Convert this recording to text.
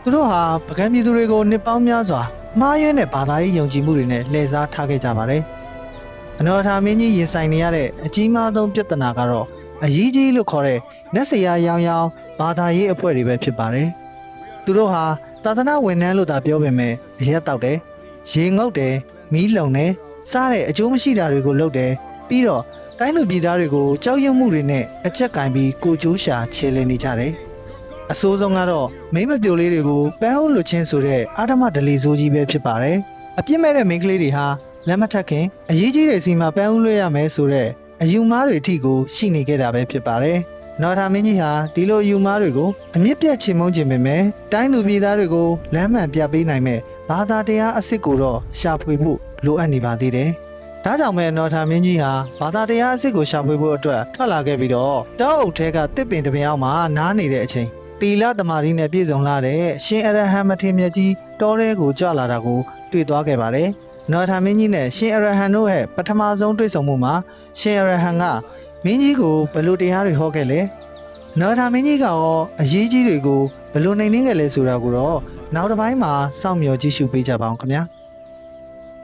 သူတို့ဟာပကံပြည်သူတွေကိုနှစ်ပေါင်းများစွာမှားယွင်းတဲ့ဘာသာရေးယုံကြည်မှုတွေနဲ့လှည့်စားထားခဲ့ကြပါတယ်။အနော်ထာမင်းကြီးရင်ဆိုင်နေရတဲ့အကြီးမားဆုံးပြဿနာကတော့အရေးကြီးလို့ခေါ်တဲ့နတ်စရာရောင်ရောင်ဘာသာရေးအဖွဲ့တွေပဲဖြစ်ပါတယ်။သူတို့ဟာသာသနာဝန်ထမ်းလို့သာပြောပေမဲ့အရက်တောက်တယ်၊ရေငုပ်တယ်၊မီးလုံတယ်၊စားတဲ့အကျိုးမရှိတာတွေကိုလုပ်တယ်ပြီးတော့တိုင်းသူပြည်သားတွေကိုကြောက်ရွံ့မှုတွေနဲ့အကြက်ကင်ပြီးကိုကျိုးရှာချေလည်နေကြတယ်။အဆိုးဆုံးကတော့မိမပြိုလေးတွေကိုပန်းဟုတ်လွတ်ချင်းဆိုတဲ့အာဓမဒလီဆိုးကြီးပဲဖြစ်ပါတယ်။အပြစ်မဲ့တဲ့မိန်းကလေးတွေဟာလက်မထက်ခင်အရေးကြီးတဲ့စီမှာပန်းဟုတ်လွတ်ရမယ်ဆိုတဲ့အယူမားတွေအထိကိုရှိနေခဲ့တာပဲဖြစ်ပါတယ်။နော်ထာမင်းကြီးဟာဒီလိုအယူမားတွေကိုအမြင့်ပြတ်ချေမှုန်းခြင်းပဲမဲ့တိုင်းသူပြည်သားတွေကိုလမ်းမှန်ပြပေးနိုင်မဲ့ဘာသာတရားအစ်စ်ကိုတော့ရှာဖွေဖို့လိုအပ်နေပါသေးတယ်။ဒါကြောင့်ပဲနော်ထာမင်းကြီးဟာဘာသာတရားအစ်စ်ကိုရှာဖွေဖို့အတွက်ထွက်လာခဲ့ပြီးတော့တောအုပ်ထဲကတစ်ပင်တစ်ပင်အောက်မှာနားနေတဲ့အချိန်တီလာတမာရီနဲ့ပြည့်စုံလာတဲ့ရှင်အရဟံမထေရမြတ်ကြီးတောထဲကိုကြွလာတာကိုတွေ့သွားခဲ့ပါတယ်။နော်ထာမင်းကြီးနဲ့ရှင်အရဟံတို့ရဲ့ပထမဆုံးတွေ့ဆုံမှုမှာရှင်အရဟံကမင်းကြီးကိုဘယ်လိုတရားတွေဟောခဲ့လဲ။နော်ထာမင်းကြီးကရောအရေးကြီးတွေကိုဘယ်လိုနှိမ်နင်းခဲ့လဲဆိုတာကိုတော့နောက်တစ်ပိုင်းမှာစောင့်မျှော်ကြည့်ရှုပေးကြပါအောင်ခင်ဗျာ။